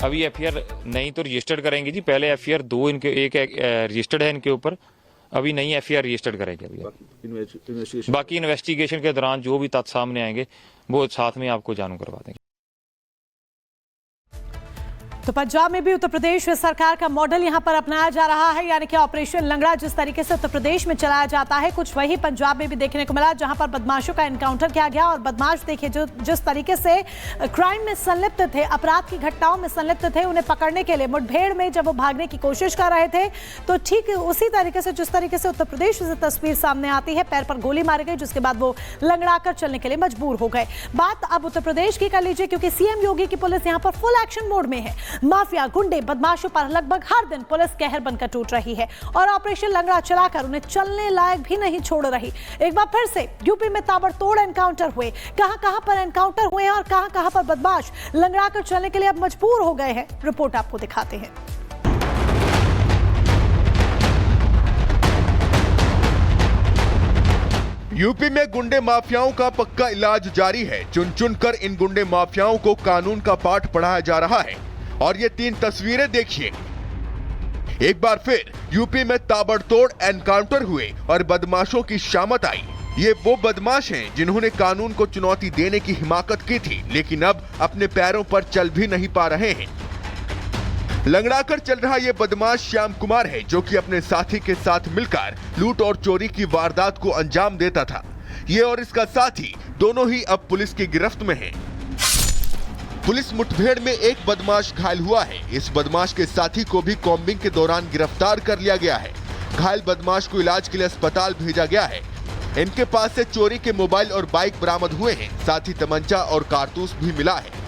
अभी एफआईआर नहीं तो रजिस्टर्ड करेंगे जी। पहले एफआईआर 2 इनके एक रजिस्टर्ड है इनके ऊपर, अभी नई एफआईआर रजिस्टर्ड करेंगे। अभी बाकी इन्वेस्टिगेशन के दौरान जो भी तथ्य सामने आएंगे वो साथ में आपको जानू करवा देंगे। तो पंजाब में भी उत्तर प्रदेश सरकार का मॉडल यहां पर अपनाया जा रहा है, यानी कि ऑपरेशन लंगड़ा जिस तरीके से उत्तर प्रदेश में चलाया जाता है, कुछ वही पंजाब में भी देखने को मिला, जहां पर बदमाशों का एनकाउंटर किया गया। और बदमाश देखिए जो जिस तरीके से क्राइम में संलिप्त थे, अपराध की घटनाओं में संलिप्त थे, उन्हें पकड़ने के लिए मुठभेड़ में जब वो भागने की कोशिश कर रहे थे तो ठीक उसी तरीके से जिस तरीके से उत्तर प्रदेश से तस्वीर सामने आती है, पैर पर गोली मारी गई, जिसके बाद वो लंगड़ाकर चलने के लिए मजबूर हो गए। बात अब उत्तर प्रदेश की कर लीजिए, क्योंकि सीएम योगी की पुलिस यहां पर फुल एक्शन मोड में है। माफिया, गुंडे, बदमाशों पर लगभग हर दिन पुलिस कहर बनकर टूट रही है और ऑपरेशन लंगड़ा चलाकर उन्हें चलने लायक भी नहीं छोड़ रही। एक बार फिर से यूपी में ताबड़तोड़ एनकाउंटर हुए। कहां-कहां पर एनकाउंटर हुए हैं और कहां-कहां पर बदमाश लंगड़ाकर चलने के लिए अब मजबूर हो गए हैं, रिपोर्ट आपको दिखाते हैं। यूपी में गुंडे माफियाओं का पक्का इलाज जारी है। चुन चुन कर इन गुंडे माफियाओं को कानून का पाठ पढ़ाया जा रहा है। और ये 3 तस्वीरें देखिए। एक बार फिर यूपी में ताबड़तोड़ एनकाउंटर हुए और बदमाशों की शामत आई। ये वो बदमाश हैं जिन्होंने कानून को चुनौती देने की हिमाकत की थी, लेकिन अब अपने पैरों पर चल भी नहीं पा रहे हैं। लंगड़ाकर चल रहा ये बदमाश श्याम कुमार है, जो कि अपने साथी के साथ मिलकर लूट और चोरी की वारदात को अंजाम देता था। ये और इसका साथी दोनों ही अब पुलिस की गिरफ्त में हैं। पुलिस मुठभेड़ में एक बदमाश घायल हुआ है। इस बदमाश के साथी को भी कॉम्बिंग के दौरान गिरफ्तार कर लिया गया है। घायल बदमाश को इलाज के लिए अस्पताल भेजा गया है। इनके पास से चोरी के मोबाइल और बाइक बरामद हुए हैं, साथ ही तमंचा और कारतूस भी मिला है।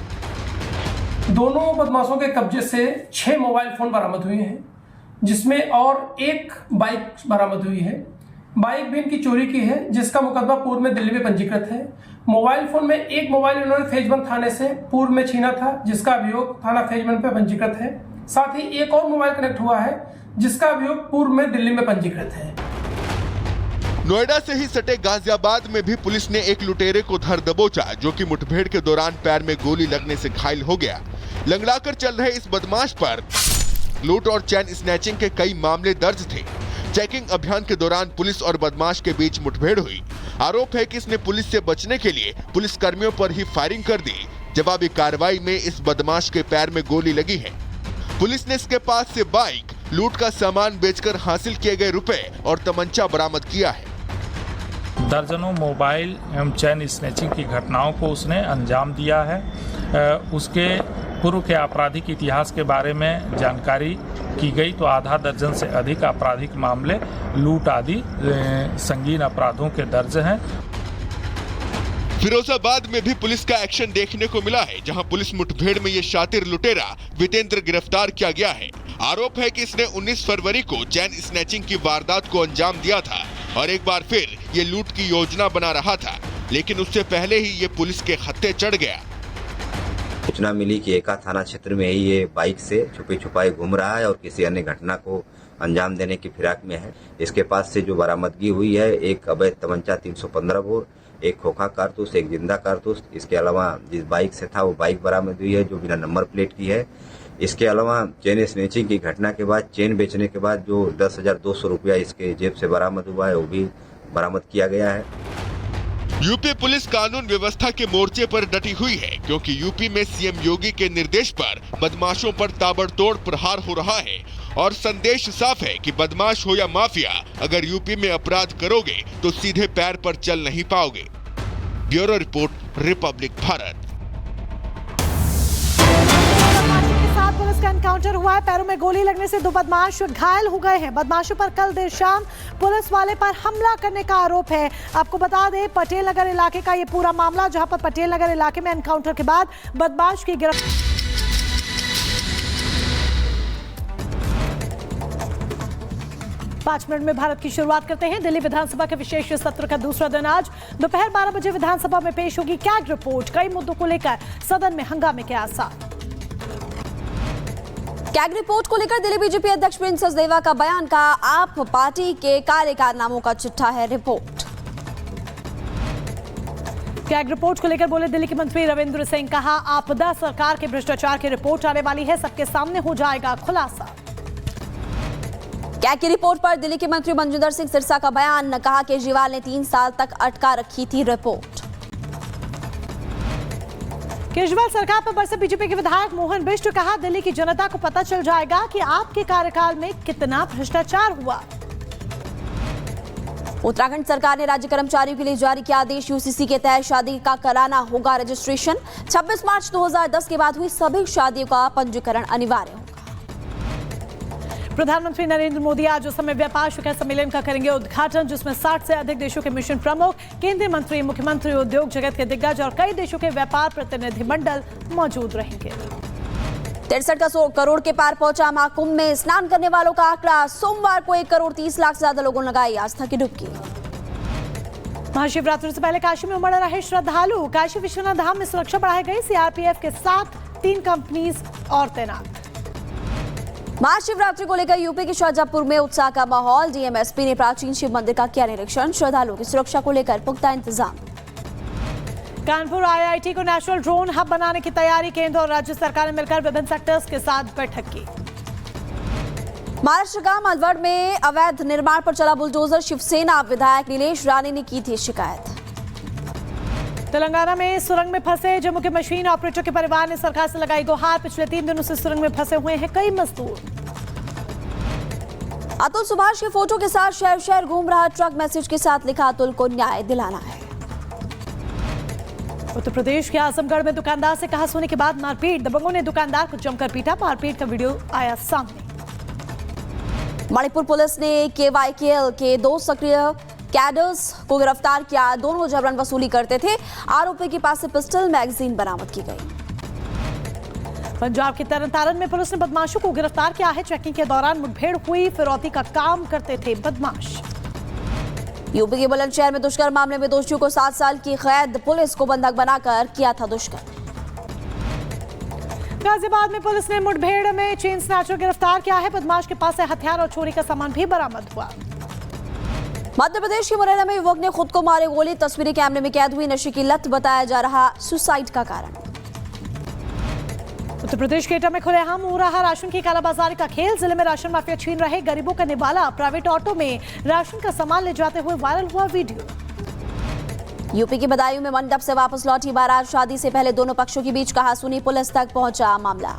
दोनों बदमाशों के कब्जे से 6 मोबाइल फोन बरामद हुए हैं, जिसमें और एक बाइक बरामद हुई है। बाइक भी इनकी चोरी की है, जिसका मुकदमा पूर्व में दिल्ली में पंजीकृत है। मोबाइल फोन में एक मोबाइल इन्होंने फेज 1 थाने से पूर्व में छीना था, जिसका अभियोग थाना फेज 1 पे पंजीकृत है। साथ ही एक और मोबाइल कनेक्ट हुआ है, जिसका अभियोग पूर्व में दिल्ली में पंजीकृत है। नोएडा से ही सटे गाजियाबाद में भी पुलिस ने एक लुटेरे को धर दबोचा, जो कि मुठभेड़ के दौरान पैर में गोली लगने से घायल हो गया। लंगड़ाकर चल रहे इस बदमाश पर लूट और चैन स्नैचिंग के कई मामले दर्ज थे। चेकिंग अभियान के दौरान पुलिस और बदमाश के बीच मुठभेड़ हुई। आरोप है कि इसने पुलिस से बचने के लिए पुलिस कर्मियों पर ही फायरिंग कर दी। जवाबी कार्रवाई में इस बदमाश के पैर में गोली लगी है। पुलिस ने इसके पास से बाइक, लूट का सामान बेचकर हासिल किए गए रुपए और तमंचा बरामद किया है। दर्जनों मोबाइल एवं चैन स्नैचिंग की घटनाओं को उसने अंजाम दिया है। उसके पूर्व के आपराधिक इतिहास के बारे में जानकारी की गई तो आधा दर्जन से अधिक आपराधिक मामले, लूट आदि संगीन अपराधों के दर्ज हैं। फिरोजाबाद में भी पुलिस का एक्शन देखने को मिला है, जहां पुलिस मुठभेड़ में ये शातिर लुटेरा वितेंद्र गिरफ्तार किया गया है। आरोप है कि इसने 19 फरवरी को चैन स्नैचिंग की वारदात को अंजाम दिया था और एक बार फिर ये लूट की योजना बना रहा था, लेकिन उससे पहले ही ये पुलिस के खत्ते चढ़ गया। सूचना मिली कि एका थाना क्षेत्र में ही ये बाइक से छुपे छुपाए घूम रहा है और किसी अन्य घटना को अंजाम देने की फिराक में है। इसके पास से जो बरामदगी हुई है, एक अवैध तमंचा 315 बोर, एक खोखा कारतूस, एक जिंदा कारतूस। इसके अलावा जिस बाइक से था वो बाइक बरामद हुई है, जो बिना नंबर प्लेट की है। इसके अलावा चेन स्नैचिंग की घटना के बाद, चेन बेचने के बाद जो 10,200 रुपया इसके जेब से बरामद हुआ है, वो भी बरामद किया गया है। यूपी पुलिस कानून व्यवस्था के मोर्चे पर डटी हुई है, क्योंकि यूपी में सीएम योगी के निर्देश पर बदमाशों पर ताबड़तोड़ प्रहार हो रहा है और संदेश साफ है कि बदमाश हो या माफिया, अगर यूपी में अपराध करोगे तो सीधे पैर पर चल नहीं पाओगे। Bureau report, Republic Bharat. Police का एनकाउंटर हुआ है। पैरों में गोली लगने से 2 बदमाश घायल हो गए हैं। बदमाशों पर कल देर शाम पुलिस वाले पर हमला करने का आरोप है। आपको बता दें, पटेल नगर इलाके का ये पूरा मामला, जहां पर पटेल नगर इलाके में एनकाउंटर के बाद बदमाश की गिरफ्तारी। 5 मिनट में भारत की शुरुआत करते हैं। दिल्ली विधानसभा के विशेष सत्र का दूसरा दिन आज दोपहर 12 बजे विधानसभा में पेश होगी कैग रिपोर्ट। कई मुद्दों को लेकर सदन में हंगामे के आसार। कैग रिपोर्ट को लेकर दिल्ली बीजेपी अध्यक्ष प्रिंस सचदेवा का बयान, का आप पार्टी के कार्य कारनामों का चिट्ठा है रिपोर्ट। कैग रिपोर्ट को लेकर बोले दिल्ली के मंत्री रविंद्र सिंह, कहा आपदा सरकार के भ्रष्टाचार की रिपोर्ट आने वाली है, सबके सामने हो जाएगा खुलासा। कैग की रिपोर्ट पर दिल्ली के मंत्री मनजिंदर सिंह सिरसा का बयान, कहा केजरीवाल ने 3 साल तक अटका रखी थी रिपोर्ट। केजरीवाल सरकार पर बरसे बीजेपी के विधायक मोहन बिष्ट, कहा दिल्ली की जनता को पता चल जाएगा कि आपके कार्यकाल में कितना भ्रष्टाचार हुआ। उत्तराखंड सरकार ने राज्य कर्मचारियों के लिए जारी किया आदेश, यूसीसी के तहत शादी का कराना होगा रजिस्ट्रेशन। 26 मार्च 2010 के बाद हुई सभी शादियों का पंजीकरण अनिवार्य होगा। प्रधानमंत्री नरेंद्र मोदी आज असम व्यापार शिखर सम्मेलन का करेंगे उद्घाटन, जिसमें 60 से अधिक देशों के मिशन प्रमुख, केंद्रीय मंत्री, मुख्यमंत्री, उद्योग जगत के दिग्गज और कई देशों के व्यापार प्रतिनिधिमंडल मौजूद रहेंगे। 63 करोड़ के पार पहुंचा महाकुंभ में स्नान करने वालों का आंकड़ा, सोमवार को 1 करोड़ 30 लाख से ज्यादा लोगों ने लगाई आस्था की डुबकी। महाशिवरात्रि से पहले काशी में उमड़ रहे श्रद्धालु, काशी विश्वनाथ धाम में सुरक्षा बढ़ाई गई, सीआरपीएफ के साथ 3 कंपनीज और तैनात। महाशिवरात्रि को लेकर यूपी के शाहजहांपुर में उत्साह का माहौल, डीएमएसपी ने प्राचीन शिव मंदिर का किया निरीक्षण, श्रद्धालुओं की सुरक्षा को लेकर पुख्ता इंतजाम। कानपुर आईआईटी को नेशनल ड्रोन हब बनाने की तैयारी, केंद्र और राज्य सरकार ने मिलकर विभिन्न सेक्टर्स के साथ बैठक की। महाराष्ट्र का मालवाड़ में अवैध निर्माण पर चला बुलडोजर, शिवसेना विधायक नीलेश राणे ने की थी शिकायत। तेलंगाना में सुरंग में फंसे जम्मू के मशीन ऑपरेटर के परिवार ने सरकार से लगाई गुहार, पिछले 3 दिनों से सुरंग में फंसे हुए हैं कई मजदूर। अतुल सुभाष के फोटो के साथ शहर शहर घूम रहा ट्रक, मैसेज के साथ लिखा अतुल को न्याय दिलाना है। उत्तर प्रदेश के आजमगढ़ में दुकानदार से कहा सोने के बाद मारपीट, दबंगों ने दुकानदार को जमकर पीटा, मारपीट का वीडियो आया सामने। मणिपुर पुलिस ने केवाईकेएल के 2 सक्रिय कैडर्स को गिरफ्तार किया, दोनों जबरन वसूली करते थे, आरोपी के पास से पिस्टल मैगजीन बरामद की गई। पंजाब के तरनतारन में पुलिस ने बदमाशों को गिरफ्तार किया है, चेकिंग के दौरान मुठभेड़ हुई, फिरौती का काम करते थे बदमाश। यूपी के बुलंदशहर में दुष्कर्म मामले में दोषियों को 7 साल की कैद, पुलिस को बंधक बनाकर किया था दुष्कर्म। गाजियाबाद में पुलिस ने मुठभेड़ में चेन स्नैचर गिरफ्तार किया है, बदमाश के पास से हथियार और चोरी का सामान भी बरामद हुआ। मध्य प्रदेश के मुरैना में युवक ने खुद को मारे गोली, तस्वीरें कैमरे में कैद हुई, नशे की लत बताया जा रहा सुसाइड का कारण। उत्तर प्रदेश के एटा में खुलेआम हो रहा राशन की कालाबाजारी का खेल, जिले में राशन माफिया छीन रहे गरीबों का निवाला, प्राइवेट ऑटो में राशन का सामान ले जाते हुए वायरल हुआ वीडियो। यूपी की बदायूं में मंडप से वापस लौटी बारात, शादी से पहले दोनों पक्षों के बीच कहासुनी, पुलिस तक पहुंचा मामला।